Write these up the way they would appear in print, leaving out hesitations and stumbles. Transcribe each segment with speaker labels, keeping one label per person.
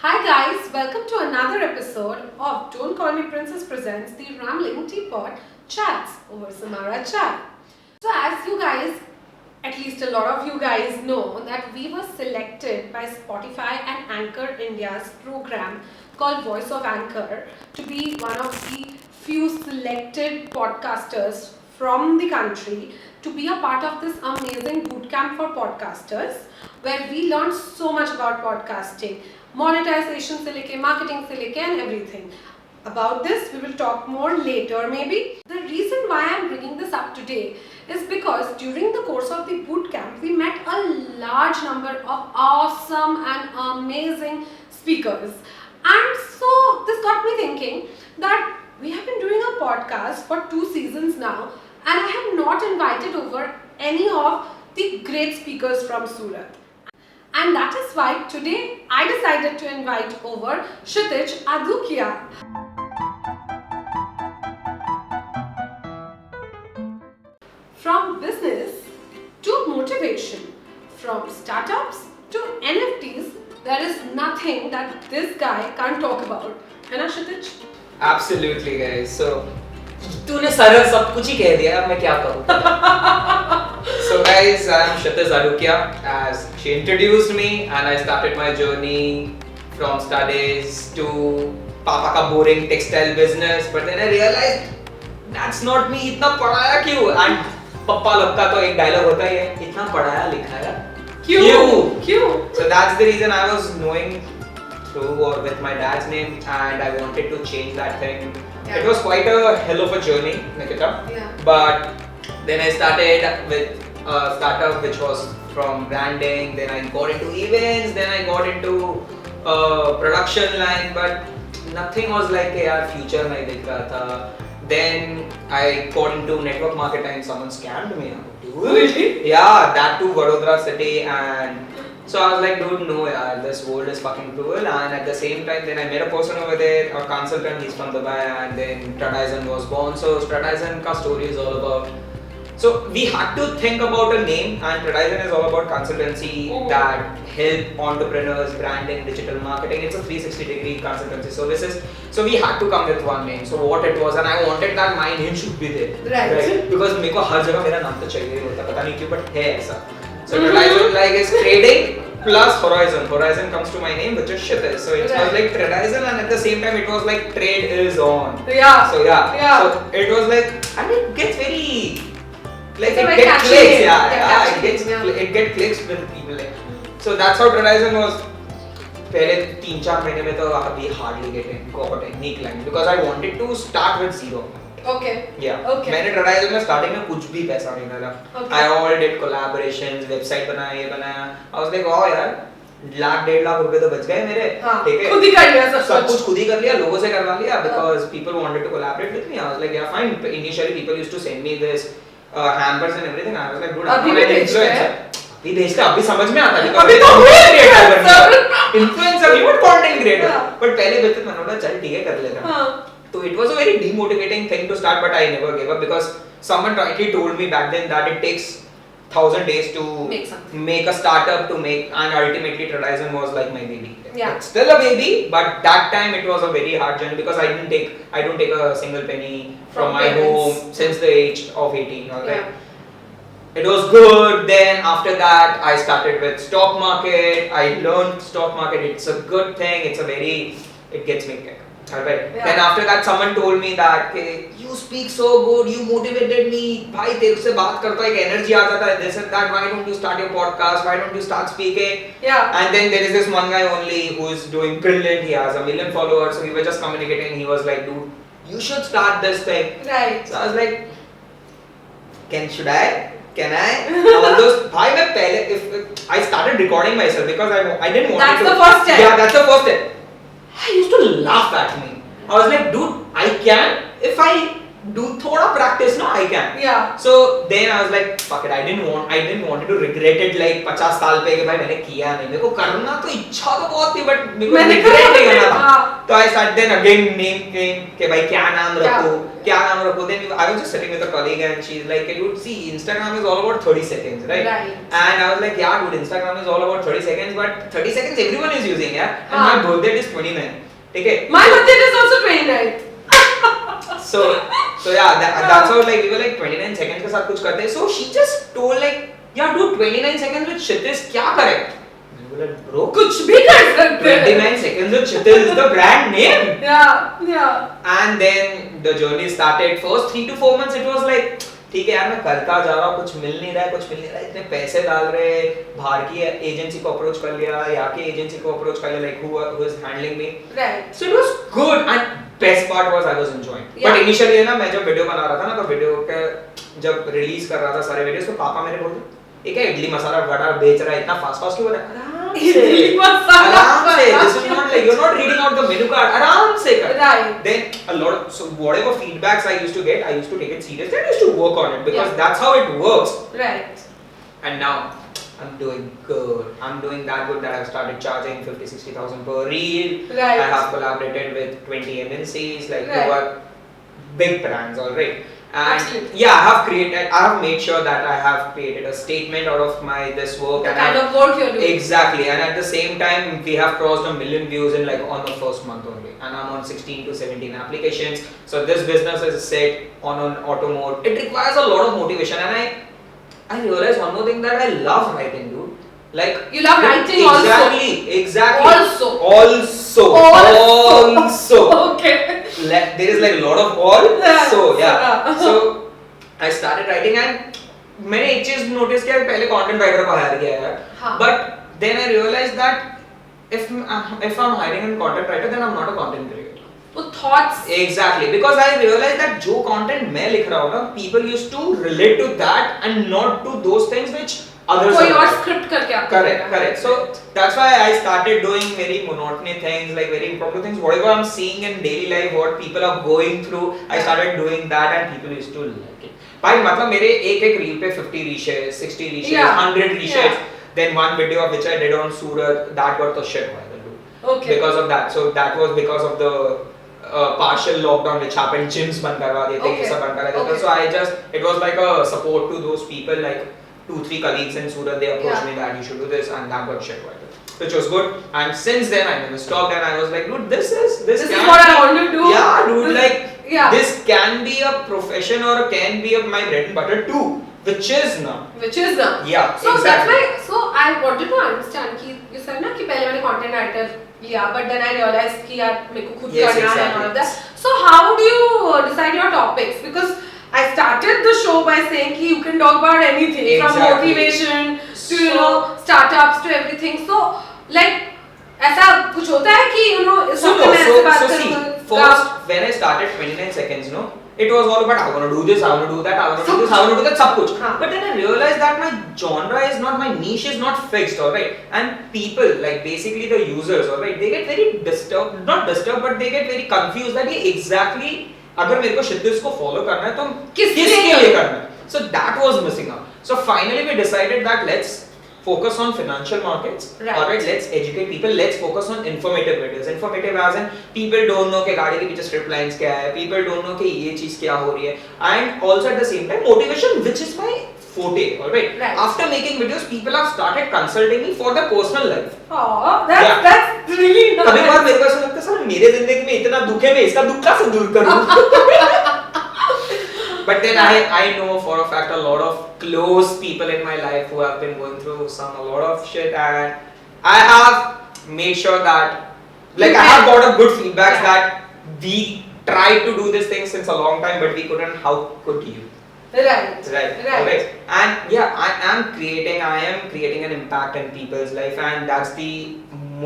Speaker 1: Hi guys, welcome to another episode of Don't Call Me Princess presents the Rambling Teapot Chats over Samara Chai. So as you guys, at least a lot of you guys know that we were selected by Spotify and Anchor India's program called Voice of Anchor to be one of the few selected podcasters from the country to be a part of this amazing bootcamp for podcasters where we learned so much about podcasting, monetization se leke, marketing se leke and everything. About this we will talk more later maybe. The reason why I am bringing this up today is because during the course of the bootcamp we met a large number of awesome and amazing speakers. And so this got me thinking that we have been doing a podcast for 2 seasons now and I have not invited over any of the great speakers from Surat. And that is why today I decided to invite over Kshitiz Adukia. From business to motivation, from startups to NFTs, there is nothing that this guy can't talk about. है ना Kshitiz?
Speaker 2: Absolutely guys. So तूने सरल सब कुछ ही कह दिया, अब मैं क्या करूँ? So guys, I am Kshitiz Adukia. As she introduced me, and I started my journey from studies to पापा का boring textile business. But then I realized that's not me. इतना पढ़ाया क्यों? And पप्पा लोग का तो एक डायलॉग होता ही है, इतना पढ़ाया लिखाया क्यों? So that's the reason I was knowing through or with my dad's name, and I wanted to change that thing. Yeah. It was quite a hell of a journey, Nikita.
Speaker 1: Yeah.
Speaker 2: But then I started with a startup which was from branding, then I got into events, then I got into production line, but nothing was like यार future नहीं दिख रहा था. Then I got into network marketing, someone scammed me.
Speaker 1: Really?
Speaker 2: Yeah, that too Vadodara city, and so I was like, dude, no, yaar, this world is fucking cruel. And at the same time, then I met a person over there, a consultant, he's from Dubai, and then Tradizen was born. So Tradizen ka story is all about. So we had to think about a name, and Tradizen is all about consultancy that help entrepreneurs, branding, digital marketing. It's a 360-degree consultancy services. So we had to come with one name. So what it was, and I wanted that my name should be there,
Speaker 1: right?
Speaker 2: Because मेरे को हर जगह मेरा नाम तो चाहिए ही होता, पता नहीं क्यों, but है ऐसा. So Tradizen like is trading plus horizon. Horizon comes to my name, which is Kshitiz. So it was like Tradizen, and at the same time it was like trade is on.
Speaker 1: Yeah.
Speaker 2: So yeah. So it was like, and it gets very like
Speaker 1: it
Speaker 2: gets clicks.
Speaker 1: It
Speaker 2: gets clicks with people. Like. So that's how Tradizen was. पहले 3-4 महीने में तो अभी hardly got any client because I wanted to start with zero.
Speaker 1: Okay.
Speaker 2: Yeah.
Speaker 1: Okay.
Speaker 2: मैंने Tradizen में starting में कुछ भी पैसा नहीं डाला.
Speaker 1: Okay.
Speaker 2: I all did collaborations, website बनाया, ये बनाया. I was like, oh यार, 1,00,000-1,50,000 रुपए तो बच गए मेरे.
Speaker 1: ठीक है. खुद ही कर लिया
Speaker 2: सब कुछ खुद ही कर लिया, लोगों से करवा लिया because people wanted to collaborate with me. I was like, yeah, fine. Initially people used to send me this hampers and everything. I was like, dude, I'm not an influencer. अभी भेजते अभी समझ में आता है
Speaker 1: अभी तो
Speaker 2: influencer not content creator. But पहले भेजते मैंने बोला चल ठीक है कर लेना. So it was a very demotivating thing to start, but I never gave up because someone rightly told me back then that it takes 1,000 days to make a startup to make, and ultimately Tradizen was like my baby.
Speaker 1: Yeah.
Speaker 2: It's still a baby, but that time it was a very hard journey because I don't take a single penny from my home since the age of 18. Right? Yeah. It was good. Then after that, I started with stock market. I learned stock market. It's a good thing. It gets me kick. Alright. Yeah. Then after that, someone told me that you speak so good. You motivated me. भाई तेरे से बात करता एक energy आ जाता है. This and that. Why don't you start your podcast? Why don't you start speaking?
Speaker 1: Yeah.
Speaker 2: And then there is this one guy only who is doing brilliant. He has 1 million followers. So we were just communicating. He was like, dude, you should start this thing.
Speaker 1: Right.
Speaker 2: So I was like, should I? Can I? All those. भाई मैं पहले if I started recording myself because I didn't want to.
Speaker 1: That's the first step.
Speaker 2: Yeah, that's the first step. I used to laugh at me. I was like, dude, I can. If I do thoda practice, no, I can.
Speaker 1: Yeah.
Speaker 2: So then I was like, fuck it. I didn't want to regret it like 50 साल पे कि भाई मैंने किया नहीं. मेरे को करना तो इच्छा तो बहुत थी, but मेरे को regret नहीं करना था. तो I started then again name came कि भाई क्या नाम रखो then I was just sitting with a colleague and she's like dude see Instagram is all about 30 seconds right and I was like yeah dude Instagram is all about 30 seconds but 30 seconds everyone is using and my birth date is 29 ठीक है
Speaker 1: my birth date is also 29
Speaker 2: so yeah that's how like we were like 29 seconds के साथ कुछ करते हैं so she just told like yeah dude 29 seconds with Kshitiz क्या करे bro
Speaker 1: कुछ भी कर सकते हैं
Speaker 2: 29 seconds with Kshitiz is the brand name
Speaker 1: yeah
Speaker 2: and then the journey started first 3 to 4 months it was like ठीक है यार मैं करता जा रहा हूँ कुछ मिल नहीं रहा है इतने पैसे डाल रहे बाहर की एजेंसी को अप्रोच कर लिया यहाँ की एजेंसी को अप्रोच कर लिया like who is handling me
Speaker 1: right
Speaker 2: so it was good and best part was I was enjoying but initially ना मैं जब वीडियो बना रहा था ना तो वीडियो के जब रिलीज कर रहा था सारे वीडियोस तो पापा मेरे बोलते एक है इडली मसाला वड़ा बेच रहा है इतना फास्ट क्यों बना
Speaker 1: इडली मसाला
Speaker 2: this is not like you're not reading out the menu card आराम से कर
Speaker 1: right
Speaker 2: then a lot of so whatever feedbacks I used to get I used to take it seriously and I used to work on it because that's how it works
Speaker 1: right
Speaker 2: and now I'm doing good I'm doing that good that I've started charging 50,000-60,000 per reel
Speaker 1: right
Speaker 2: I have collaborated with 20 MNCs like who are big brands already and
Speaker 1: absolutely.
Speaker 2: yeah I have made sure that I have created a statement out of my this work
Speaker 1: the
Speaker 2: and
Speaker 1: kind of work you're doing
Speaker 2: exactly and at the same time we have crossed 1 million views in like on the first month only and I'm on 16 to 17 applications so this business is set on an auto mode it requires a lot of motivation and I realized one more thing that I love writing dude like
Speaker 1: you love writing
Speaker 2: exactly also
Speaker 1: okay
Speaker 2: there is like a lot of all so so I started writing and मैंने एक चीज notice किया पहले content writer को higher किया है but then I realized that if I'm hiring a content writer then I'm not a content creator
Speaker 1: वो thoughts
Speaker 2: exactly because I realized that जो content मैं लिख रहा हूँ ना people used to relate to that and not to those things which others
Speaker 1: कोई और script करके आप
Speaker 2: correct so that's why I started doing very monotony things like very impromptu things whatever I'm seeing in daily life what people are going through I started doing that and people used to like it भाई मतलब मेरे एक reel पे 50 रीशेयर्स 60 रीशेयर्स 100 रीशेयर्स then one video which I did on Surat that got the shit viral dude
Speaker 1: okay
Speaker 2: because of that so that was because of the partial lockdown which happened gyms बंद करवा दिए थे ये सब बंद करा दिया था so I just it was like a support to those people like 2-3 colleagues in Surat they approached me that you should do this and that got shit viral which was good and since then I never stopped and I was like dude this is
Speaker 1: what I want to do
Speaker 2: yeah dude like this can be a profession or can be my bread and butter too which is now yeah
Speaker 1: so
Speaker 2: exactly.
Speaker 1: that's why so I wanted to understand कि you said ना कि पहले मैंने content writer लिया but then I realized कि यार मेरे को खुद करना है and all of that so how do you decide your topics because I started the show by saying कि you can talk about anything from motivation to you know startups to everything so like ऐसा कुछ होता है कि you know इस वक्त मैं ऐसे बात करूँगा
Speaker 2: first when I started 29 seconds no it was all about I want to do this I want to do that I want to do this I want to do that सब कुछ but then I realized that my genre is not my niche is not fixed alright and people like basically the users alright they get very disturbed not disturbed but they get very confused that ये exactly अगर मेरे को Kshitiz को follow करना है तो किसके लिए करना है so that was missing out so finally we decided that let's focus on financial markets alright let's educate people let's focus on informative videos informative as in people don't know कि गाड़ी के पीछे strip lines क्या है people don't know कि ये चीज क्या हो रही है and also at the same time motivation which is my forte alright after making videos people have started consulting me for their personal life
Speaker 1: oh that's really nice
Speaker 2: कभी बार मेरे को ऐसा लगता है सर मेरे जिंदगी में इतना दुख है मैं इसका दुख कैसे दूर करूं But then I know for a fact a lot of close people in my life who have been going through a lot of shit and I have made sure that like I have got a good feedback that we tried to do this thing since a long time but we couldn't how could you right and yeah I am creating an impact in people's life and that's the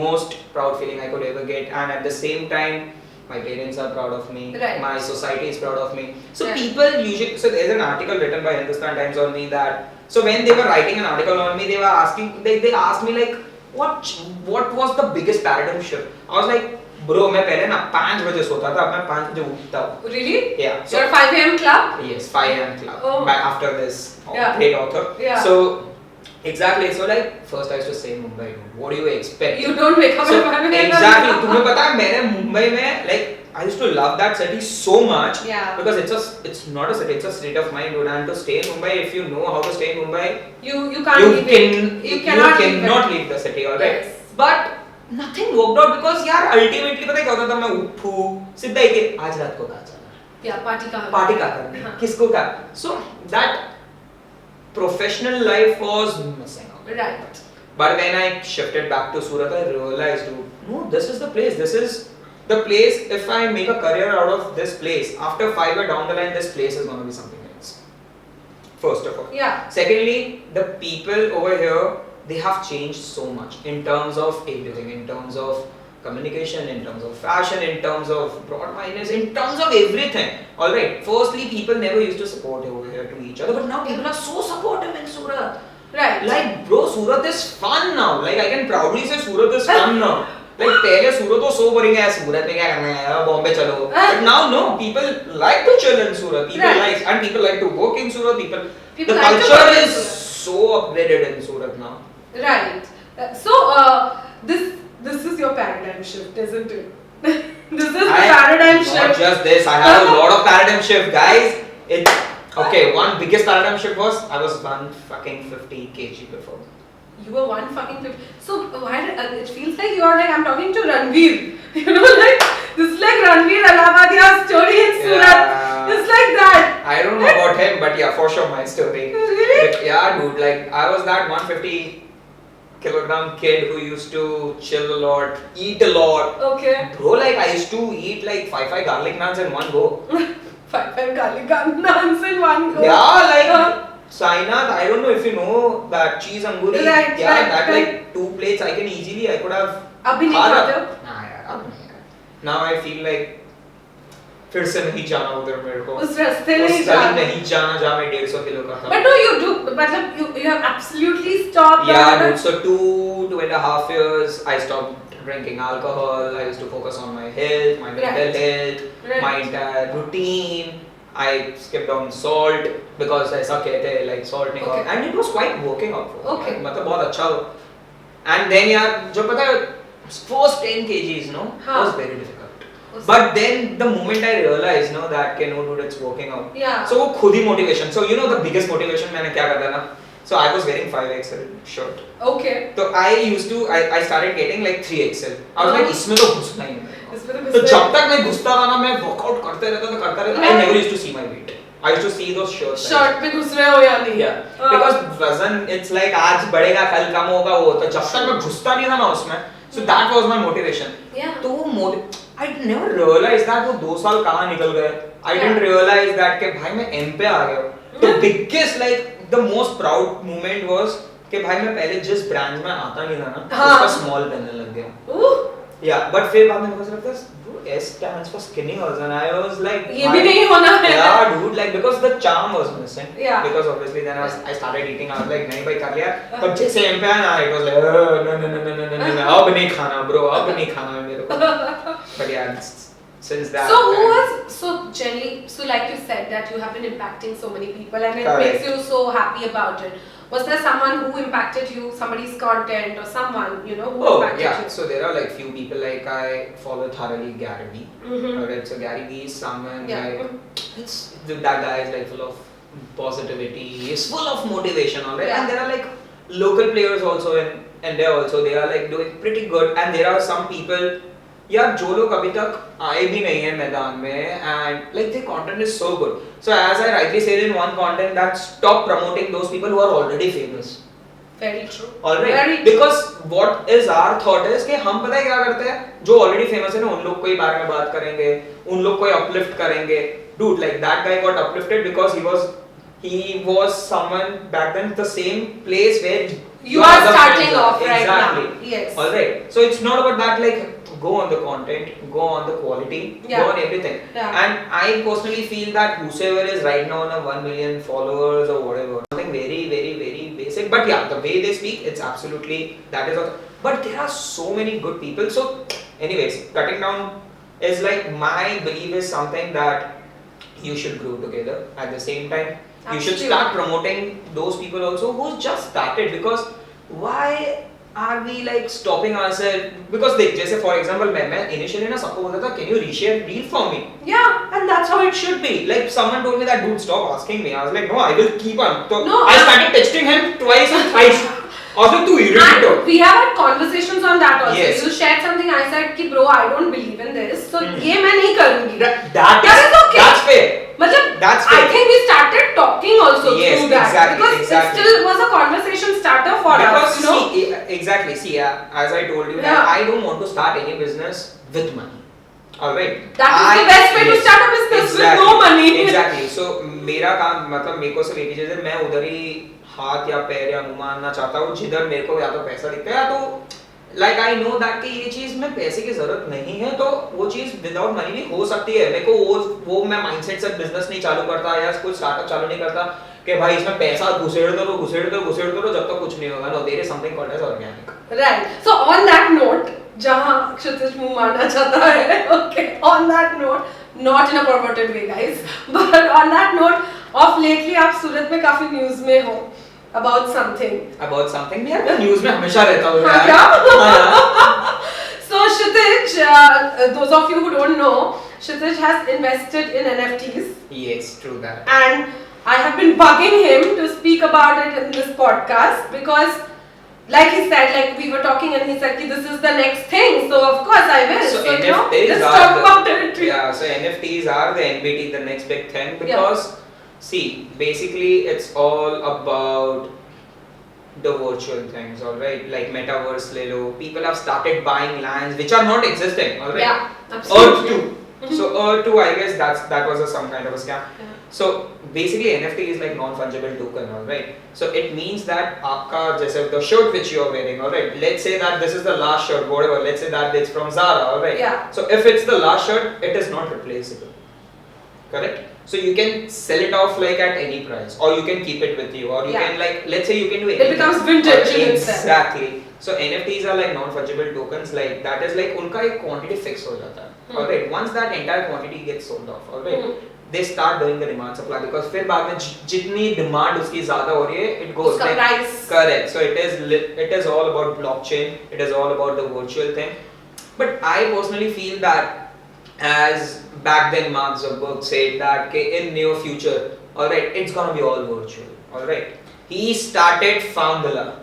Speaker 2: most proud feeling I could ever get and at the same time my parents are proud of me my society is proud of me so people usually so there's an article written by Hindustan Times on me that so when they were writing an article on me they were asking they asked me like what was the biggest paradigm shift I was like bro मैं पहले ना 5 बजे सोता था अब मैं 5 बजे उठता हूँ
Speaker 1: really
Speaker 2: yeah
Speaker 1: so your 5 a.m. club
Speaker 2: yes 5 a.m. club after this great author so exactly so like first I used to say Mumbai what do you expect
Speaker 1: you don't wake up at 5 a.m.
Speaker 2: exactly तुम्हें पता है Mumbai mein, like, I used to love that city so much.
Speaker 1: Yeah.
Speaker 2: Because it's not a city, it's a state of mind, dude. And to stay in Mumbai, if you know how to stay in Mumbai,
Speaker 1: you can't leave it. You cannot
Speaker 2: leave the city, alright?
Speaker 1: Yes.
Speaker 2: But nothing worked out because यार ultimately पता है क्या होता था, मैं उठूँ सीधा एक आज रात को कहाँ जाना,
Speaker 1: Yeah, party कहाँ
Speaker 2: करनी, किसको क्या, so that professional life was missing out.
Speaker 1: Right.
Speaker 2: But when I shifted back to Surat, I realized, dude, no, this is the place. This is the place. If I make a career out of this place, after 5 years down the line, this place is going to be something else. First of all.
Speaker 1: Yeah.
Speaker 2: Secondly, the people over here, they have changed so much in terms of everything, in terms of communication, in terms of fashion, in terms of broad-mindedness, in terms of everything. Alright, firstly, people never used to support over here to each other, but now people are so supportive in Surat.
Speaker 1: Right.
Speaker 2: Like, bro, Surat is fun now. Like, I can proudly say Surat is fun now. Like, पहले सूरत was so boring है, सूरत में क्या करना है, बॉम्बे चलो. But now, no, people like to chill in Surat. People like, and people like to work in Surat. People the
Speaker 1: like
Speaker 2: culture is so upgraded in Surat now.
Speaker 1: Right. This is your paradigm shift, isn't it? This is the paradigm shift.
Speaker 2: Not just this. I have a lot of paradigm shift, guys. Okay. One biggest paradigm shift was I was 150 kg before.
Speaker 1: You were 150. So why it feels like you are like I'm talking to Ranveer. You know, like this is like Ranveer Allahabadia's story in Surat. It's like that.
Speaker 2: I don't know about him, but yeah, for sure my story.
Speaker 1: Really?
Speaker 2: But yeah, dude. Like I was that 150 kilogram kid who used to chill a lot, eat a lot.
Speaker 1: Okay.
Speaker 2: Bro, like I used to eat like 5 garlic naans in one go.
Speaker 1: 5 garlic naans in one go.
Speaker 2: Yeah, like. Sainath, I don't know if you know that cheese anguri.
Speaker 1: Right,
Speaker 2: like 2 plates I could have.
Speaker 1: Abhi nahi khate?
Speaker 2: Nah, yaar, ab nahi yaar. Now I feel like फिर से नहीं जाना उधर मेरे को.
Speaker 1: उस रास्ते नहीं
Speaker 2: जाना जहाँ मैं 150 किलो का था.
Speaker 1: But no, you do. मतलब you have absolutely stopped.
Speaker 2: Yeah, dude. So 2.5 years I stopped drinking alcohol. I used to focus on my health, my mental health, my entire routine. I skipped on salt because ऐसा कहते हैं like salt नहीं खाओ, and it was quite working out for me.
Speaker 1: Okay.
Speaker 2: मतलब बहुत अच्छा. And then यार जो पता है first 10 kgs was very difficult. But then the moment I realized that no dude it's working out.
Speaker 1: Yeah.
Speaker 2: So वो खुद ही motivation. So you know the biggest motivation मैंने क्या करता ना? So I was wearing 5XL shirt.
Speaker 1: Okay.
Speaker 2: So I started getting like 3XL. I was like इसमें तो घुसना ही नहीं. तो जब तक मैं घुसता था ना मैं वर्कआउट करते रहता. I never used to see my weight. I used to see those shirts.
Speaker 1: Short में घुस रहे हो या नहीं?
Speaker 2: Yeah. Because वजन it's like आज बढ़ेगा कल कम होगा वो तो जब तक मैं घुसता नहीं था ना उसमें. So that was my motivation.
Speaker 1: Yeah.
Speaker 2: तो I never realized that वो 2 साल कहाँ निकल गए. I didn't realize that कि भाई मैं M पे आ गया. The biggest like the most proud moment was कि भाई मैं पहले जिस ब्रांड में आता नहीं था ना उसका स्मॉल पहनने लग गया. Yeah, but फिर बाद में मुझे लगता है S stands for skinny girls and I was like
Speaker 1: ये भी नहीं होना है.
Speaker 2: Yeah, dude, like because the charm was missing.
Speaker 1: Yeah.
Speaker 2: Because obviously then I started eating. I was like नहीं भाई कर लिया. But जैसे M पे आया it was like no अब नहीं खाना bro अब नहीं खाना मेरे को. But yeah, since that.
Speaker 1: So generally, like you said that you have been impacting so many people and it makes you so happy about it. Was there someone who impacted you, somebody's content or someone, who impacted you?
Speaker 2: So there are like few people like I follow thoroughly Gary Vee. Alright, so Gary Vee is someone like that guy is like full of positivity, he's full of motivation, alright. And there are like local players also in India also, they are like doing pretty good and there are some people यार जो लोग अभी तक आए भी नहीं है मैदान में and like their content is so good. So as I rightly said in one content that stop promoting those people who are already famous.
Speaker 1: Very true.
Speaker 2: Alright.
Speaker 1: Very true.
Speaker 2: Because what is our thought is कि हम पता है क्या करते हैं जो already famous है ना उन लोग को ही बारे में बात करेंगे उन लोग को ही uplift करेंगे. Dude, like that guy got uplifted because he was someone back then the same place where
Speaker 1: you are starting off right now. Yes.
Speaker 2: Alright. So it's not about that like go on the content, go on the quality, go on everything.
Speaker 1: Yeah.
Speaker 2: And I personally feel that whosoever is right now on a 1 million followers or whatever, something very, very, very basic. But yeah, the way they speak, it's absolutely, that is also. But there are so many good people. So anyways, cutting down is like my belief is something that you should grow together. At the same time, you should start promoting those people also who just started because why are we like stopping ourselves? Because देख जैसे for example मैं initially ना सबको बोलता था can you reshare reel for me?
Speaker 1: Yeah.
Speaker 2: And that's how it should be. Like someone told me that dude stop asking me. I was like no, I will keep on. So
Speaker 1: No,
Speaker 2: I started texting him twice and thrice. I was like too irritated.
Speaker 1: And we have had conversations on that also.
Speaker 2: Yes.
Speaker 1: You shared something. I said कि bro, I don't believe in this. So ये मैं नहीं करूँगी.
Speaker 2: That is
Speaker 1: okay.
Speaker 2: That's fair.
Speaker 1: मतलब
Speaker 2: That's
Speaker 1: I
Speaker 2: fair.
Speaker 1: think we started talking also
Speaker 2: Yes,
Speaker 1: through that
Speaker 2: exactly,
Speaker 1: because
Speaker 2: exactly.
Speaker 1: it still was a conversation starter for
Speaker 2: Because
Speaker 1: us, you know.
Speaker 2: see, exactly. See, as I told you,
Speaker 1: Yeah.
Speaker 2: that I don't want to start any business with money. Alright.
Speaker 1: That is the best way to start a business with no money.
Speaker 2: Exactly. So मेरा काम मतलब मेरे को सिर्फ एक ही चीज़ है, मैं उधर ही हाथ या पैर या मुंह मारना चाहता हूँ जिधर मेरे को या तो पैसा दिखता है या तो like I know that कि ये चीज़ में पैसे की जरूरत नहीं है तो वो चीज़ without money भी हो सकती है। मेरे को वो मैं mindset से business नहीं चालू करता या कोई startup चालू नहीं करता कि भाई इसमें पैसा घुसेड़ दो जब तक कुछ नहीं होगा। No, there is something called as organic.
Speaker 1: Right. So on that note, जहाँ क्षितिज मुंह मारना चाहता है, okay. On that note, not in a perverted way, guys, but on that note, of lately आप सूरत में काफी news में हो about something.
Speaker 2: About something मैं यार news में हमेशा रहता हूँ
Speaker 1: हाँ,
Speaker 2: यार।
Speaker 1: क्या? So Kshitiz, those of you who don't know, Kshitiz has invested in NFTs.
Speaker 2: Yes, true that.
Speaker 1: And I have been bugging him to speak about it in this podcast because, like he said, like we were talking and he said, this is the next thing. So of course I will.
Speaker 2: So
Speaker 1: you know,
Speaker 2: NFTs
Speaker 1: let's
Speaker 2: are
Speaker 1: talk about it.
Speaker 2: Yeah, so NFTs are the NBT, the next big thing because see, basically it's all about the virtual things, alright? Like metaverse, Lelo. People have started buying lands which are not existing, alright?
Speaker 1: Yeah, absolutely.
Speaker 2: Earth 2. So Earth 2, I guess that was some kind of a scam.
Speaker 1: Yeah.
Speaker 2: So basically NFT is like non-fungible token, alright? So it means that आपका जैसे the shirt which you are wearing, alright? Let's say that this is the last shirt, whatever. Let's say that it's from Zara, alright?
Speaker 1: Yeah.
Speaker 2: So if it's the last shirt, it is not replaceable. Correct? So you can sell it off like at any price, or you can keep it with you, or you can like, let's say you can do anything.
Speaker 1: It becomes vintage in itself.
Speaker 2: Exactly. So NFTs are like non-fungible tokens, like that is like उनका एक quantity fix हो जाता है. Alright. Once that entire quantity gets sold off, alright, they start doing the demand supply because फिर बाद में जितनी demand उसकी ज़्यादा हो रही है, it goes
Speaker 1: उसका
Speaker 2: like
Speaker 1: price.
Speaker 2: correct. So it is all about blockchain. It is all about the virtual thing. But I personally feel that as back then Mark Zuckerberg said that in near future, alright, it's gonna be all virtual, alright. He started Foundala.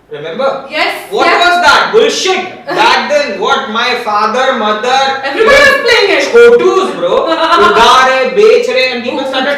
Speaker 2: Remember?
Speaker 1: Yes.
Speaker 2: What was that? Bullshit. Back then, what my father, mother,
Speaker 1: everybody was playing it.
Speaker 2: Chotus, bro. उगा रहे, बेच रहे, and people started.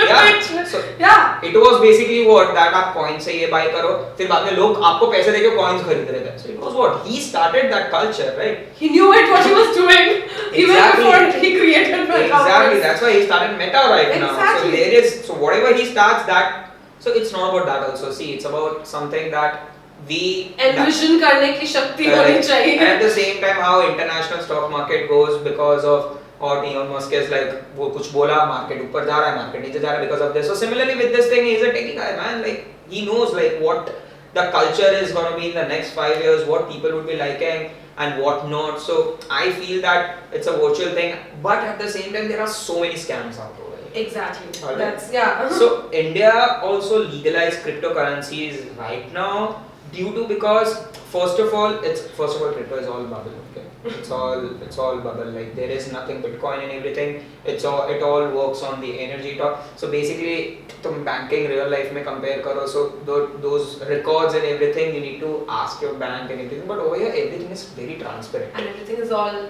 Speaker 2: Yeah. So
Speaker 1: yeah.
Speaker 2: It was basically what that आप coins से ये buy करो, फिर बाद में लोग आपको पैसे देके coins खरीद रहे थे. So it was what he started that culture, right?
Speaker 1: He knew it what he was doing even before he created Meta.
Speaker 2: Exactly. That's why he started Meta right now.
Speaker 1: Exactly.
Speaker 2: So there is whatever he starts that. So it's not about that also. See, it's about something that we
Speaker 1: envision करने की शक्ति होनी चाहिए.
Speaker 2: And at the same time, how international stock market goes because of or Elon Musk is like वो कुछ बोला market ऊपर जा रहा है market नीचे जा रहा है because of this. So similarly with this thing, he's a techie guy, man. Like he knows like what the culture is gonna be in the next 5 years, what people would be liking and what not. So I feel that it's a virtual thing, but at the same time, there are so many scams out there.
Speaker 1: Exactly.
Speaker 2: Alright.
Speaker 1: That's yeah.
Speaker 2: So India also legalized cryptocurrencies right now due to because first of all crypto is all bubble. Okay, it's all bubble. Like there is nothing Bitcoin and everything. It all works on the energy talk. So basically, तुम banking real life में compare करो. So those records and everything you need to ask your bank and everything. But over here everything is very transparent.
Speaker 1: And everything is all.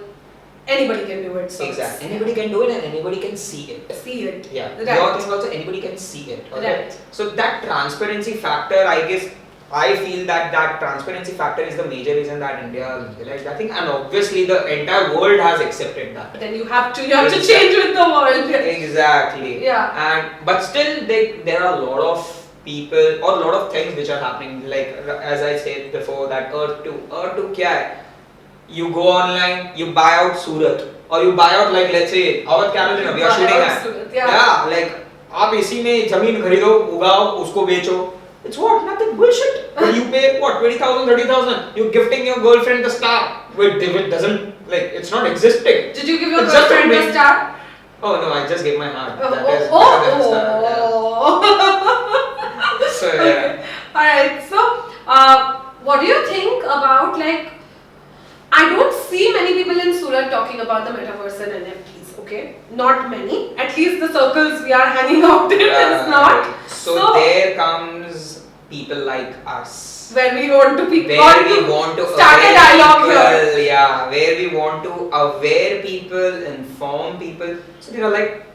Speaker 1: Anybody can do it. So
Speaker 2: exactly. Anybody can do it and anybody can see it.
Speaker 1: See it.
Speaker 2: Yeah.
Speaker 1: Right.
Speaker 2: Your thing also anybody can see it. Okay?
Speaker 1: Right.
Speaker 2: So that transparency factor, I guess, I feel that transparency factor is the major reason that India legalized that thing, and obviously the entire world has accepted that.
Speaker 1: But then you have to change with the world.
Speaker 2: Exactly.
Speaker 1: Yeah.
Speaker 2: But still, there are a lot of people or a lot of things which are happening. Like as I said before, that Earth 2 क्या है? You go online, you buy out Surat, or you buy out like let's say our Carolina, we are shooting at. Yeah, like आप इसी में जमीन खरीदो, उगाओ, उसको बेचो. It's what? Nothing bullshit. But you pay what? 20,000, 30,000. You're gifting your girlfriend the star. Wait, it doesn't like it's not existing.
Speaker 1: Did you give your
Speaker 2: It's
Speaker 1: girlfriend the star?
Speaker 2: Oh no, I just gave my heart. That is
Speaker 1: Oh.
Speaker 2: better than star. Yeah. So yeah.
Speaker 1: Alright, so what do you think about like? I don't see many people in Surat talking about the metaverse and NFTs. Okay, not many. At least the circles we are hanging out in is not.
Speaker 2: So there comes people like us.
Speaker 1: Where we want to be.
Speaker 2: Where we want to
Speaker 1: start a dialogue
Speaker 2: people,
Speaker 1: here.
Speaker 2: Yeah, where we want to aware people, inform people. So there are like,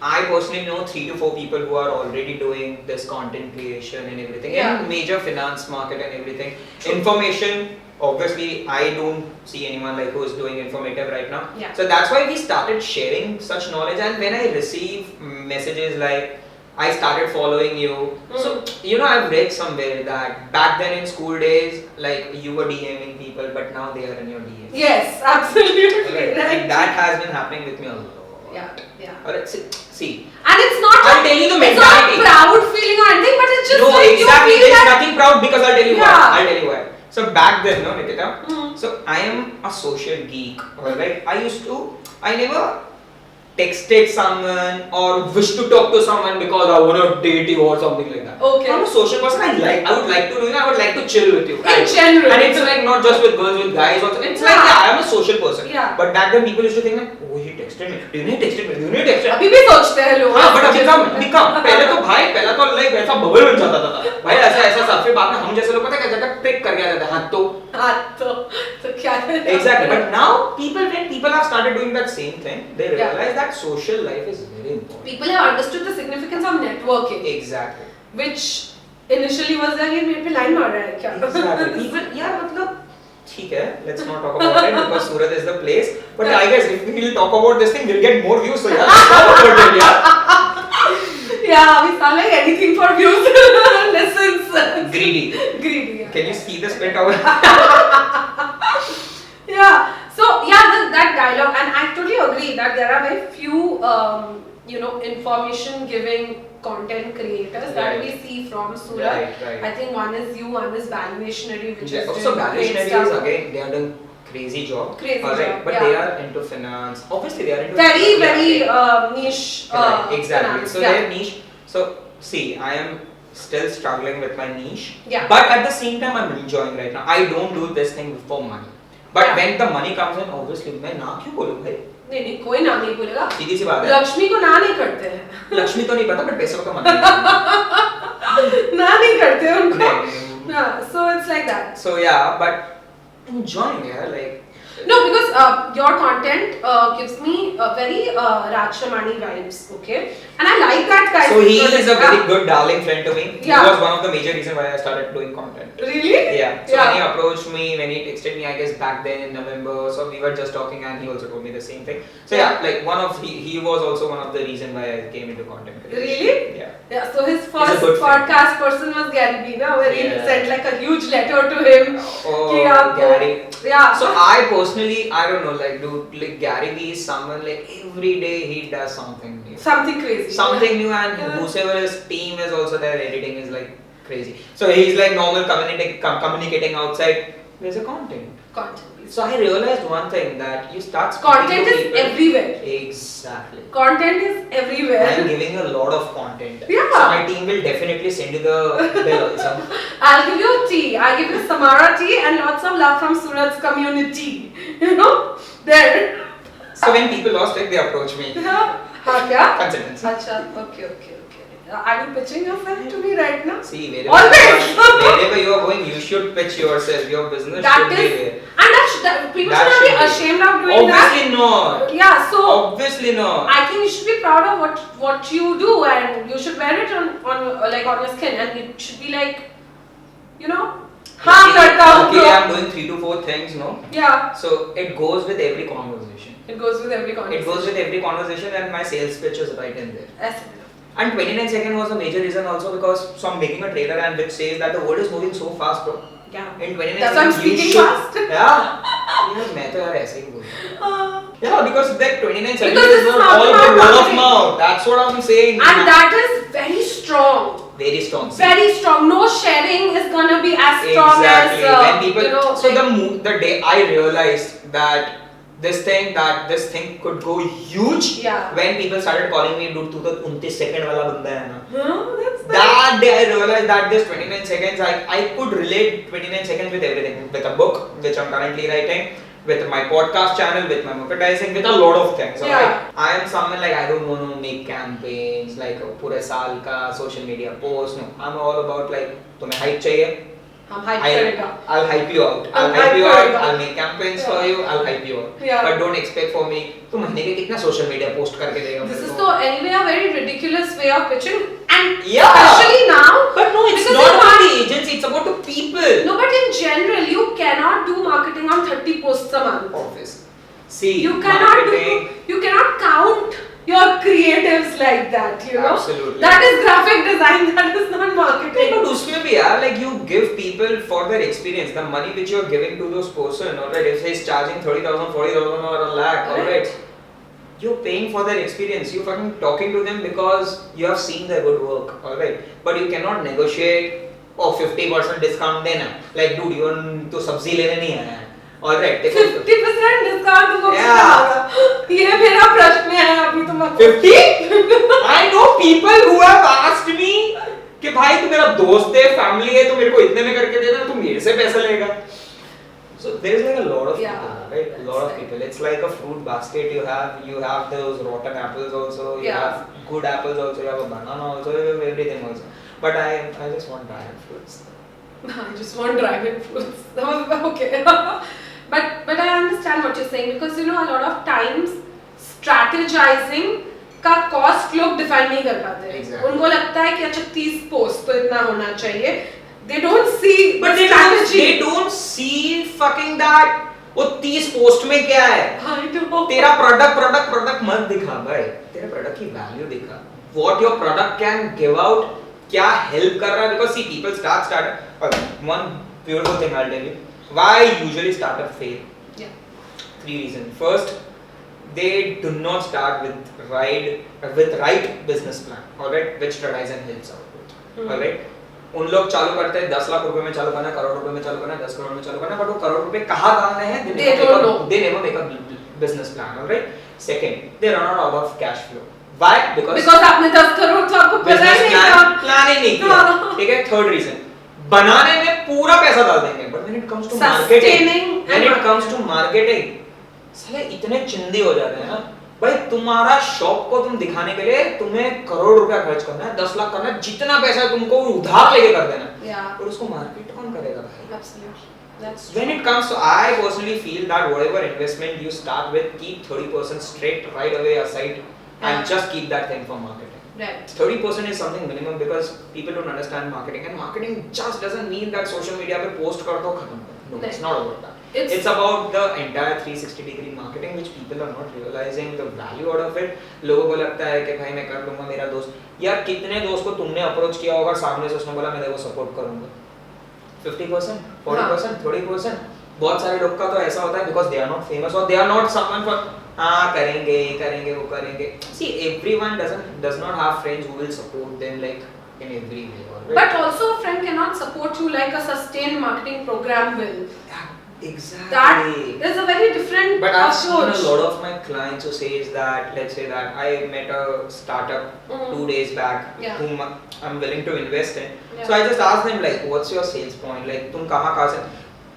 Speaker 2: I personally know 3 to 4 people who are already doing this content creation and everything.
Speaker 1: Yeah.
Speaker 2: In major finance market and everything. Information, obviously I don't see anyone like who is doing informative right now.
Speaker 1: Yeah.
Speaker 2: So that's why we started sharing such knowledge, and when I receive messages like, I started following you. So, you know, I've read somewhere that back then in school days, like you were DMing people, but now they are in your DMs.
Speaker 1: Yes, absolutely.
Speaker 2: Right. And that has been happening with me a lot.
Speaker 1: Yeah, yeah.
Speaker 2: Alright, see.
Speaker 1: And it's not.
Speaker 2: I'll tell you the
Speaker 1: It's not
Speaker 2: mentality.
Speaker 1: a proud feeling or anything, but it's just
Speaker 2: No,
Speaker 1: like
Speaker 2: exactly.
Speaker 1: you feel
Speaker 2: There's
Speaker 1: that.
Speaker 2: nothing proud, because I'll tell you
Speaker 1: Yeah.
Speaker 2: why. I'll tell you why. So back then, no, Nikita.
Speaker 1: Mm.
Speaker 2: So I am a social geek. Alright. I never texted someone or wish to talk to someone because I want to date you or something like that.
Speaker 1: Okay.
Speaker 2: I'm a social person. I would like to do it. I would like to chill with you.
Speaker 1: In general.
Speaker 2: And it's like not just with girls, with guys also. It's like,
Speaker 1: Yeah.
Speaker 2: I'm a social person.
Speaker 1: Yeah.
Speaker 2: But back then people used to think like, oh, he texted me. Didn't he texted me? Didn't he texted me?
Speaker 1: अभी भी सोचते हैं लोग.
Speaker 2: हाँ, but अभी कम. पहले तो like वैसा बबल बन जाता था. भाई ऐसा सब फिर बाद में हम जैसे लोग पता है क्या जाकर ट्रिक करके आ जाते हैं. हाँ
Speaker 1: तो क्या करें?
Speaker 2: Exactly. But now when people have started doing that same thing, they realize that social life is very important.
Speaker 1: People have understood the significance of networking,
Speaker 2: Exactly.
Speaker 1: which initially was like ये मेरे पे line मार रहा है क्या?
Speaker 2: Exactly. Even यार मतलब ठीक है, let's not talk about it because Surat is the place. But I guess if we will talk about this thing, we'll get more views. So yeah, let's talk about it, yeah.
Speaker 1: Yeah, we sound like anything for views. Lessons.
Speaker 2: Greedy.
Speaker 1: Yeah.
Speaker 2: Can you see the split over?
Speaker 1: Yeah. So yeah, that dialogue, and I totally agree that there are very few, information giving content creators that we see from Surat.
Speaker 2: Right.
Speaker 1: I think one is you, one is Valuationary, which is
Speaker 2: Also,
Speaker 1: doing great
Speaker 2: Valuationary
Speaker 1: stuff.
Speaker 2: is again, they are doing crazy job.
Speaker 1: Job,
Speaker 2: but
Speaker 1: yeah.
Speaker 2: they are into finance. Obviously, they are into
Speaker 1: very niche.
Speaker 2: Right, exactly.
Speaker 1: Finance.
Speaker 2: So they're niche. So see, I am still struggling with my niche.
Speaker 1: Yeah.
Speaker 2: But at the same time, I'm enjoying right now. I don't do this thing for money. But
Speaker 1: Yeah.
Speaker 2: when the money comes in, obviously, मैं ना क्यों बोलूँ भाई?
Speaker 1: नहीं कोई ना नहीं बोलेगा.
Speaker 2: सीधी सी बात है.
Speaker 1: लक्ष्मी को ना नहीं करते हैं.
Speaker 2: लक्ष्मी तो नहीं पता, but पैसों का मतलब.
Speaker 1: ना नहीं करते उनको.
Speaker 2: नहीं.
Speaker 1: Yeah, so it's like that.
Speaker 2: So yeah, but enjoying like.
Speaker 1: No, because your content gives me very Rajshamani vibes, okay? And I like that kind
Speaker 2: So
Speaker 1: of
Speaker 2: he is a very
Speaker 1: yeah.
Speaker 2: good darling friend to me.
Speaker 1: Yeah.
Speaker 2: He was one of the major reasons why I started doing content.
Speaker 1: Really?
Speaker 2: Yeah. So
Speaker 1: Yeah.
Speaker 2: when he approached me, when he texted me, I guess back then in November, so we were just talking and he also told me the same thing. So yeah, like he was also one of the reasons why I came into content creation.
Speaker 1: Really?
Speaker 2: Yeah.
Speaker 1: Yeah, so his
Speaker 2: He's a
Speaker 1: first
Speaker 2: good friend.
Speaker 1: podcast person was Gary B, na, where he
Speaker 2: Yeah.
Speaker 1: sent like a huge letter to him.
Speaker 2: Oh,
Speaker 1: कि आपको-
Speaker 2: Gary.
Speaker 1: Yeah.
Speaker 2: So I personally, I don't know, like dude, like Gary B is someone like every day he does something new.
Speaker 1: Something crazy.
Speaker 2: Something new, and
Speaker 1: Yeah.
Speaker 2: whosoever his team is also there editing is like crazy. So he's like normal communicating outside. There's a content.
Speaker 1: Content.
Speaker 2: So I realized one thing, that you start
Speaker 1: Content
Speaker 2: speaking to
Speaker 1: is
Speaker 2: people-
Speaker 1: everywhere.
Speaker 2: Exactly.
Speaker 1: Content is everywhere.
Speaker 2: I'm giving a lot of content.
Speaker 1: Yeah.
Speaker 2: So my team will definitely send you the bill also.
Speaker 1: I'll give you tea. I'll give you Samara tea and lots of love from Surat's community. You know? There.
Speaker 2: So when people lost it, they approach me.
Speaker 1: हाँ क्या?
Speaker 2: Consultancy.
Speaker 1: अच्छा, okay. Are you pitching yourself to me right now?
Speaker 2: See,
Speaker 1: Always.
Speaker 2: you are going, you should pitch yourself. Your business
Speaker 1: That
Speaker 2: should be
Speaker 1: is,
Speaker 2: there.
Speaker 1: and that people
Speaker 2: That
Speaker 1: should not be
Speaker 2: should be.
Speaker 1: ashamed of doing that.
Speaker 2: Obviously not.
Speaker 1: Yeah, so
Speaker 2: Obviously not.
Speaker 1: I think you should be proud of what you do, and you should wear it on your skin, and it should be like, you know, हाँ करता हूँ
Speaker 2: Okay,
Speaker 1: bro.
Speaker 2: I'm doing 3 to 4 things, no?
Speaker 1: Yeah.
Speaker 2: So it goes with every conversation.
Speaker 1: It goes with every conversation.
Speaker 2: It goes with every conversation, and my sales pitch is right in there.
Speaker 1: ऐसे.
Speaker 2: And 29 seconds was a major reason also, because so I'm making a trailer and which says that the world is moving so fast, bro.
Speaker 1: Yeah.
Speaker 2: In 29
Speaker 1: That's why I'm
Speaker 2: seconds you
Speaker 1: speaking
Speaker 2: should.
Speaker 1: fast.
Speaker 2: Yeah. मैं तो यार ऐसे ही बोलता. Yeah, because that 29 seconds
Speaker 1: Because
Speaker 2: is
Speaker 1: this is
Speaker 2: not all about word of
Speaker 1: marketing.
Speaker 2: mouth. That's what I'm saying.
Speaker 1: And that is very strong.
Speaker 2: Very strong.
Speaker 1: Very strong. No sharing is gonna be as strong
Speaker 2: Exactly.
Speaker 1: as
Speaker 2: When people,
Speaker 1: you know.
Speaker 2: so
Speaker 1: like,
Speaker 2: the day I realized that this thing could go huge.
Speaker 1: Yeah.
Speaker 2: When people started calling me, dude, तू तो 29 second वाला बंदा है ना.
Speaker 1: Huh? That's
Speaker 2: That day I realized that this 29 seconds, I could relate 29 seconds with everything. With a book, which I'm currently writing, with my podcast channel, with my marketing, with a lot of things.
Speaker 1: Yeah.
Speaker 2: Like, I am someone like, I don't want to make campaigns, like pure saal ka social media post. No, I'm all about like, तुम्हें hype चाहिए?
Speaker 1: हम hype करेगा.
Speaker 2: I'll hype you out.
Speaker 1: I'll hype you out.
Speaker 2: I'll make campaigns for you. I'll hype you out.
Speaker 1: Yeah.
Speaker 2: But don't expect for me. तू महीने के कितना social media post करके देगा?
Speaker 1: This is though anyway a very ridiculous way of pitching, and
Speaker 2: Yeah.
Speaker 1: especially now.
Speaker 2: But no, it's
Speaker 1: because
Speaker 2: not
Speaker 1: you
Speaker 2: about
Speaker 1: can't-
Speaker 2: the agency. It's about the people.
Speaker 1: No, but in general, you cannot do marketing on 30 posts a month.
Speaker 2: Office. See,
Speaker 1: You cannot
Speaker 2: marketing,
Speaker 1: do. You cannot count your creatives like that. You know.
Speaker 2: Absolutely.
Speaker 1: That is graphic design. That is not marketing.
Speaker 2: But उसमें भी यार, like you give people for their experience, the money which you are giving to those person, alright, if he's charging 30,000, 40,000 or a lakh, alright, you're paying for their experience, you're fucking talking to them because you have seen their good work, alright, but you cannot negotiate, 50% discount देना, like dude, you तो सब्जी लेने नहीं आया है, alright,
Speaker 1: 50% discount तुमको किसने
Speaker 2: Yeah.
Speaker 1: मांगा? ये मेरा प्रश्न है अभी तुम
Speaker 2: 50? I know people who have asked me कि भाई तू मेरा दोस्त है, फैमिली है, तो मेरे को इतने में करके देना, तू मेरे से पैसा लेगा. So there is like a lot of
Speaker 1: Yeah,
Speaker 2: people, right? A lot of
Speaker 1: that's
Speaker 2: people. It's like a fruit basket. You have those rotten apples also. You
Speaker 1: Yeah.
Speaker 2: have good apples also. You have a banana also. You have everything also. But I just want dragon fruits.
Speaker 1: I just want dragon fruits. Okay. but I understand what you're saying, because you know a lot of times strategizing का cost लोग define नहीं कर पाते.
Speaker 2: Exactly.
Speaker 1: उनको लगता है कि अच्छा 30 post तो इतना होना चाहिए. They don't see
Speaker 2: But
Speaker 1: the strategy.
Speaker 2: they don't see fucking that. वो 30 पोस्ट में क्या है?
Speaker 1: I know.
Speaker 2: तेरा प्रोडक्ट मत दिखा भाई. तेरे प्रोडक्ट की वैल्यू दिखा. What your product can give out, क्या help कर रहा है? Because see, people start. One beautiful thing I'll tell you. Why usually startup fail?
Speaker 1: Yeah.
Speaker 2: 3 reasons. First, they do not start with right business plan, alright, which Horizon helps out with, alright. उन लोग चालू करते हैं 10 लाख रुपए में चालू करना है, करोड़ रुपए में चालू करना है, 10 करोड़ में चालू करना है, बट वो करोड़ रुपए कहाँ डालने हैं?
Speaker 1: They don't know.
Speaker 2: They never make a business plan, alright. Second, they run out of cash flow. Why? Because
Speaker 1: आपने 10 करोड़ तो आपको पता
Speaker 2: business
Speaker 1: ही नहीं था.
Speaker 2: plan ही नहीं किया.
Speaker 1: हाँ.
Speaker 2: ठीक है. Third reason, बनाने में पूरा पैसा डाल देंगे, but when it comes to marketing, साले इतने चिंदी हो जाते हैं ना. भाई तुम्हारा शॉप को तुम दिखाने के लिए तुम्हें करोड़ रुपया खर्च करना है, 10 लाख करना है, जितना पैसा तुमको उधार लेके कर देना है.
Speaker 1: Yeah.
Speaker 2: और उसको मार्केट कौन करेगा भाई?
Speaker 1: Absolutely. That's
Speaker 2: When it comes to, I personally feel that whatever investment you start with, keep 30% straight right away aside and
Speaker 1: Yeah.
Speaker 2: just keep that thing for marketing.
Speaker 1: right.
Speaker 2: 30% is something minimum because people don't understand marketing, and marketing just doesn't mean that social media पे post कर दो खत्म कर. No, it's not about that. It's about the entire 360-degree marketing which people are not realizing the value out of it. लोगों को लगता है कि भाई मैं कर लूँगा, मेरा दोस्त, यार कितने दोस्त को तुमने अप्रोच किया होगा, सामने से उसने बोला मैं देखो सपोर्ट करूँगा. 50%, 40%, 30%. बहुत सारे लोग का तो ऐसा होता है because they are not famous or they are not someone for हाँ करेंगे वो करेंगे. See, everyone does not have friends who will support them like in every way. Right?
Speaker 1: But also a friend cannot support you like a sustained marketing program will.
Speaker 2: Exactly.
Speaker 1: That is a very different
Speaker 2: But I've seen
Speaker 1: approach.
Speaker 2: a lot of my clients who says that, let's say that I met a startup 2 days back
Speaker 1: Yeah.
Speaker 2: whom I'm willing to invest in.
Speaker 1: Yeah.
Speaker 2: So I just asked them like, what's your sales point? Like तुम कहाँ से?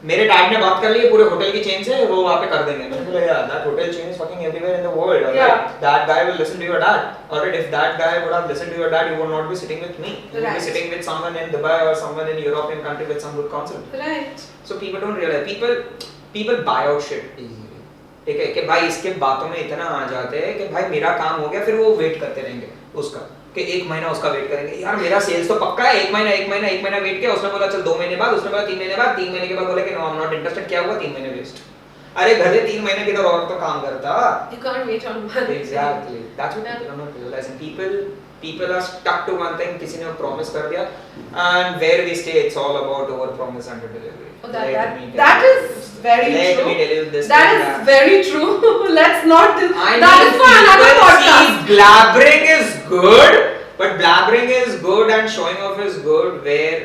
Speaker 2: मेरे dad ने बात कर ली है पूरे hotel की चेन से, वो वहाँ पे कर देंगे. मैंने बोला यार, that hotel chain is fucking everywhere in the world. Alright?
Speaker 1: Yeah.
Speaker 2: That guy will listen to your dad. Alright, if that guy would have listened to your dad, you would not be sitting with me. You would
Speaker 1: Right.
Speaker 2: be sitting with someone in Dubai or someone in European country with some good concept.
Speaker 1: Right.
Speaker 2: So people don't realize, people buy out shit easily. ठीक है कि भाई इसके बातों में इतना आ जाते हैं कि भाई मेरा काम हो गया, फिर वो वेट करते रहेंगे उसका कि 1 महीना उसका वेट करेंगे. यार मेरा सेल्स तो पक्का है, 1 महीना वेट किया, उसने बोला चल 2 महीने बाद, उसने बोला 3 महीने बाद, 3 महीने के बाद बोला कि no I am not interested. क्या हुआ? 3 महीने वेस्ट. अरे गधे 3 महीने किधर और तो काम करता.
Speaker 1: You can't wait on one.
Speaker 2: Exactly. That's what people are not realizing. People are stuck to one thing. किसी ने प्रॉमिस कर दिया, and where we stay, it's all about over promise under delivery.
Speaker 1: Oh, that is very true.
Speaker 2: Let me tell you this.
Speaker 1: That is very true. Let's not.
Speaker 2: I
Speaker 1: That
Speaker 2: mean,
Speaker 1: is for another
Speaker 2: people
Speaker 1: podcast.
Speaker 2: see blabbering is good, but blabbering is good and showing off is good where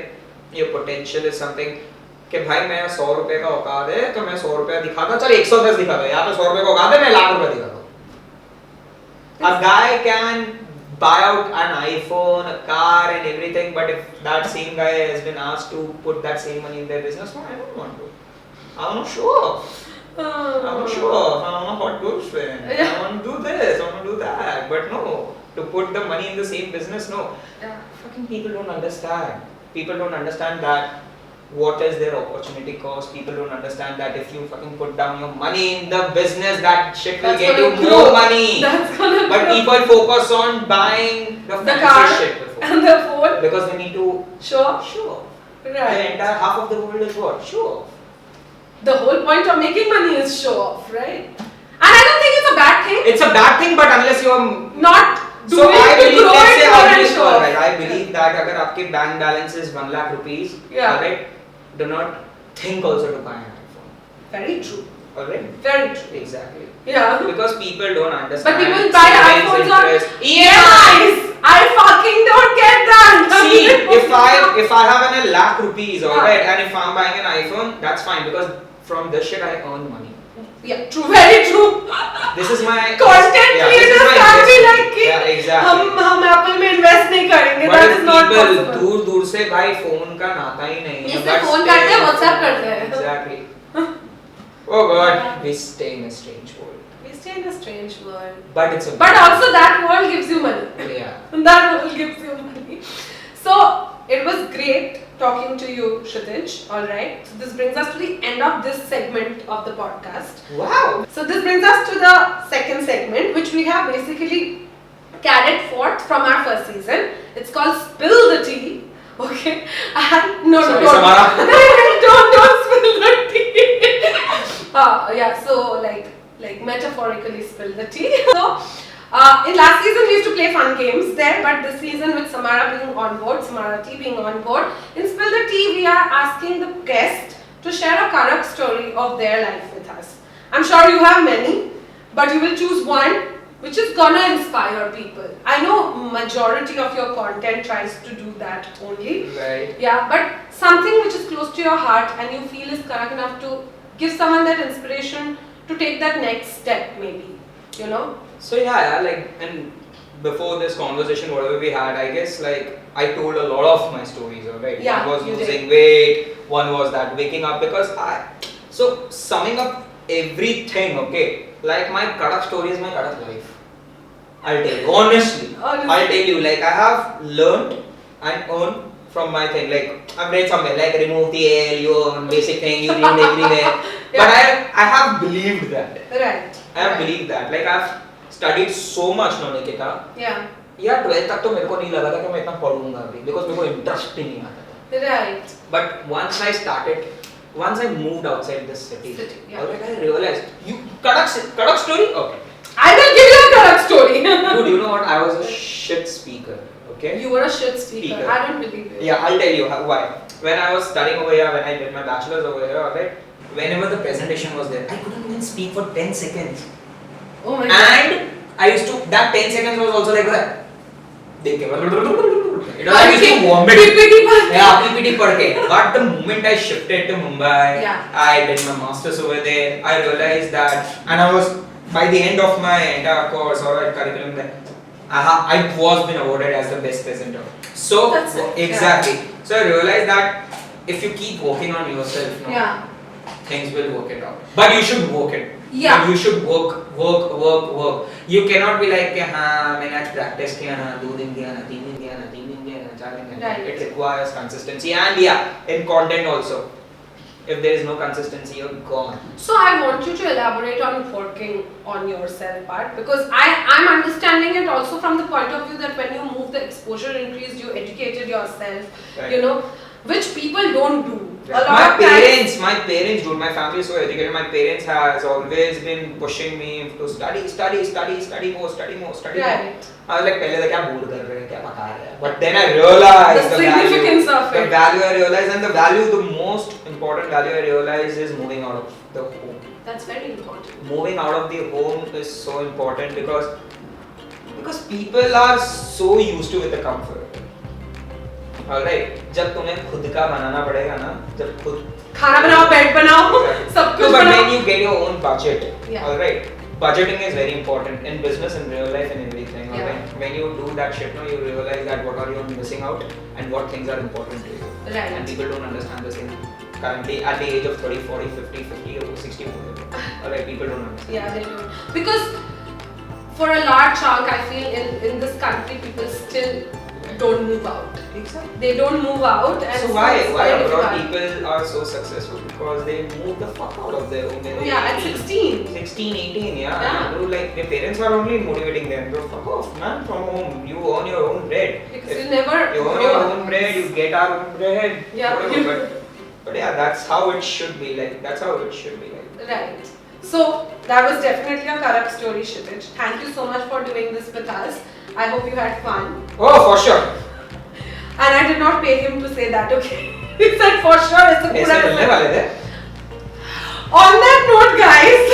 Speaker 2: your potential is something कि भाई मैं 100 रुपए का औकात है तो मैं 100 रुपया दिखाता, चल 110 दिखा दो. यहाँ पे 100 रुपए का औकात है, मैं लाख रुपए दिखाता हूँ. A guy can buy out an iPhone, a car, and everything. But if that same guy has been asked to put that same money in their business, no, I don't want to. I want to show off. I want to show off. I want a hot girlfriend. I want to do this. I want to do that. But no, to put the money in the same business, no. Fucking people don't understand. People don't understand that what is their opportunity cost. People don't understand that if you fucking put down your money in the business, that shit will get you more money. But people focus on buying the
Speaker 1: car
Speaker 2: shit before.
Speaker 1: and the phone
Speaker 2: Because they need to
Speaker 1: show off.
Speaker 2: The
Speaker 1: Right.
Speaker 2: entire half of the world is what? Show off.
Speaker 1: The whole point of making money is show off, right? And I don't think it's a bad thing.
Speaker 2: It's a bad thing, but unless you're
Speaker 1: Not
Speaker 2: so
Speaker 1: doing
Speaker 2: I
Speaker 1: to
Speaker 2: believe,
Speaker 1: grow
Speaker 2: let's
Speaker 1: it
Speaker 2: say
Speaker 1: more
Speaker 2: I
Speaker 1: and
Speaker 2: believe,
Speaker 1: show off.
Speaker 2: alright, I believe that अगर आपके bank balance is 1 lakh rupees,
Speaker 1: Yeah.
Speaker 2: alright, do not think also to buy an iPhone.
Speaker 1: Very true.
Speaker 2: Alright?
Speaker 1: Very true.
Speaker 2: Exactly.
Speaker 1: Yeah.
Speaker 2: Because people don't understand.
Speaker 1: But people buy
Speaker 2: savings,
Speaker 1: iPhones on
Speaker 2: interest.
Speaker 1: EMIs. I fucking don't get that.
Speaker 2: See, if I have an lakh rupees, alright, and if I'm buying an iPhone, that's fine because from this shit I earn money.
Speaker 1: Yeah, true, very true.
Speaker 2: This is my
Speaker 1: Content creators can't be like कि
Speaker 2: yeah, exactly.
Speaker 1: हम Apple में invest नहीं करेंगे.
Speaker 2: But
Speaker 1: That
Speaker 2: if
Speaker 1: is not
Speaker 2: people
Speaker 1: possible.
Speaker 2: दूर से भाई phone का नाता ही नहीं है.
Speaker 1: इससे फोन करते हैं, WhatsApp करते हैं.
Speaker 2: Exactly. Oh God, we stay in a strange world.
Speaker 1: We stay in a strange world.
Speaker 2: But it's a.
Speaker 1: But also that world gives you money.
Speaker 2: Yeah.
Speaker 1: That world gives you money. So it was great talking to you, Kshitiz. All right. So this brings us to the end of this segment of the podcast.
Speaker 2: Wow.
Speaker 1: So this brings us to the second segment, which we have basically carried forth from our first season. It's called Spill the Tea. Okay. And no,
Speaker 2: Sorry,
Speaker 1: don't.
Speaker 2: Samara.
Speaker 1: don't spill the tea. Yeah. So like metaphorically spill the tea. So. In last season we used to play fun games there, but this season with Samara being on board, Samara T being on board, in Spill the Tea we are asking the guest to share a correct story of their life with us. I'm sure you have many, but you will choose one which is gonna inspire people. I know majority of your content tries to do that only.
Speaker 2: Right.
Speaker 1: Yeah, but something which is close to your heart and you feel is correct enough to give someone that inspiration to take that next step maybe, you know.
Speaker 2: So yeah, like, and before this conversation, whatever we had, I guess like I told a lot of my stories, alright?
Speaker 1: Yeah,
Speaker 2: one was
Speaker 1: you
Speaker 2: losing
Speaker 1: did.
Speaker 2: weight, one was that waking up because so summing up everything, okay, like my Kadak story is my Kadak life. I'll tell you, honestly, I'll tell you, like I have learned and earned from my thing, like I've read somewhere, like remove the air, you earn basic thing, you read everywhere, but I have believed that.
Speaker 1: Right.
Speaker 2: I have believed that, like I've studied so much now, Nikita.
Speaker 1: Yeah.
Speaker 2: Yeah, 12th तक तो मेरे को नहीं लगा था कि मैं इतना पढ़ूंगा अभी, because मेरे को interest ही नहीं आता था.
Speaker 1: Right.
Speaker 2: But once I moved outside this city,
Speaker 1: Yeah.
Speaker 2: alright, I realized Kadak story. Okay.
Speaker 1: I will give you a correct story.
Speaker 2: Dude, you know what? I was a shit speaker. Okay.
Speaker 1: You were a shit speaker. I don't believe you.
Speaker 2: Yeah, I'll tell you why. When I was studying over here, when I did my bachelor's over here, alright, whenever the presentation was there, I couldn't even speak for 10 seconds.
Speaker 1: Oh my god.
Speaker 2: And I used to, that 10 seconds was also like that. It was I used to vomit.
Speaker 1: PPT
Speaker 2: Yeah, PPT पढ़ के. But the moment I shifted to Mumbai,
Speaker 1: Yeah.
Speaker 2: I did my masters over there. I realized that, and I was by the end of my entire course or curriculum there, I was been awarded as the best presenter. So
Speaker 1: That's it,
Speaker 2: exactly. So I realized that if you keep working on yourself, no,
Speaker 1: Yeah.
Speaker 2: things will work it out. But you should work it.
Speaker 1: Yeah.
Speaker 2: You should work. You cannot be like, हाँ मैंने आज practice किया ना, 2 दिन किया ना, 3 दिन किया ना, 3 दिन किया ना, 4 दिन किया ना.
Speaker 1: Right.
Speaker 2: It requires consistency and yeah, in content also. If there is no consistency, you're gone.
Speaker 1: So I want you to elaborate on working on yourself part, because I'm understanding it also from the point of view that when you move, the exposure increased, you educated yourself,
Speaker 2: Right.
Speaker 1: you know, which people don't do.
Speaker 2: Right.
Speaker 1: A lot of times.
Speaker 2: My parents, dude, my family is so educated. My parents has always been pushing me to study more.
Speaker 1: Right.
Speaker 2: I was like, पहले तो क्या बोल कर रहे हैं, क्या बता रहे हैं? But then I realized
Speaker 1: The significance of
Speaker 2: the
Speaker 1: it.
Speaker 2: value I realized, and the most important value I realized is moving out of the home.
Speaker 1: That's very important.
Speaker 2: Moving out of the home is so important because people are so used to with the comfort. Alright, जब तुम्हें खुद का बनाना पड़ेगा ना, जब खुद
Speaker 1: खाना बनाओ, बेड बनाओ, सब कुछ
Speaker 2: but
Speaker 1: बनाओ.
Speaker 2: when you get your own budget,
Speaker 1: Yeah.
Speaker 2: alright, budgeting is very important in business, in real life, and everything.
Speaker 1: Yeah.
Speaker 2: When you do that shit, no, you realize that what are you missing out and what things are important to you.
Speaker 1: Right.
Speaker 2: And people don't understand the same. Currently, at the age of 30, 40, 50, 50, or 60, alright, people don't understand.
Speaker 1: Yeah, they don't. Because for a large chunk, I feel in this country, people still don't move out.
Speaker 2: Exactly.
Speaker 1: They don't move out. And
Speaker 2: So why
Speaker 1: it's very
Speaker 2: abroad
Speaker 1: difficult.
Speaker 2: people are so successful? Because they move the fuck out of their home.
Speaker 1: Yeah, at 16.
Speaker 2: 16, 18,
Speaker 1: Yeah.
Speaker 2: Bro, like their parents are only motivating them. Bro, fuck off, man. From home, you earn your own bread.
Speaker 1: Because
Speaker 2: If
Speaker 1: you never
Speaker 2: you earn
Speaker 1: grow
Speaker 2: your
Speaker 1: up.
Speaker 2: own bread, you get our own bread.
Speaker 1: Yeah,
Speaker 2: Whatever, but yeah, that's how it should be. Like that's how it should be. Like.
Speaker 1: Right. So that was definitely a correct story, Kshitiz. Thank you so much for doing this with us. I hope you had fun.
Speaker 2: Oh, for sure.
Speaker 1: And I did not pay him to say that, okay? He said for sure it's a
Speaker 2: ऐसे मिलने वाले थे.
Speaker 1: On that note, guys.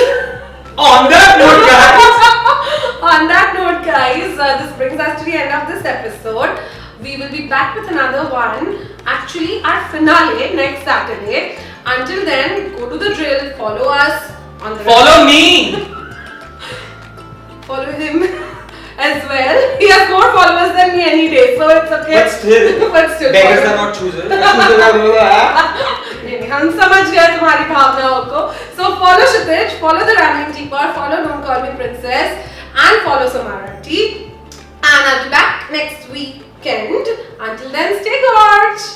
Speaker 2: On that note, guys.
Speaker 1: On that note, guys, this brings us to the end of this episode. We will be back with another one. Actually, our finale next Saturday. Until then, go to the drill. Follow us on the.
Speaker 2: Follow me.
Speaker 1: Follow him as well. He has more followers than me any day, so it's okay.
Speaker 2: But still,
Speaker 1: But still
Speaker 2: beggars
Speaker 1: follow.
Speaker 2: are not choosers. Choosers are
Speaker 1: नहीं हम समझ गए तुम्हारी भावनाओं को. So follow Kshitiz, follow the Rambling Teapot, follow Don't Call Me Princess, and follow Samara T. And I'll be back next weekend. Until then, stay gorge.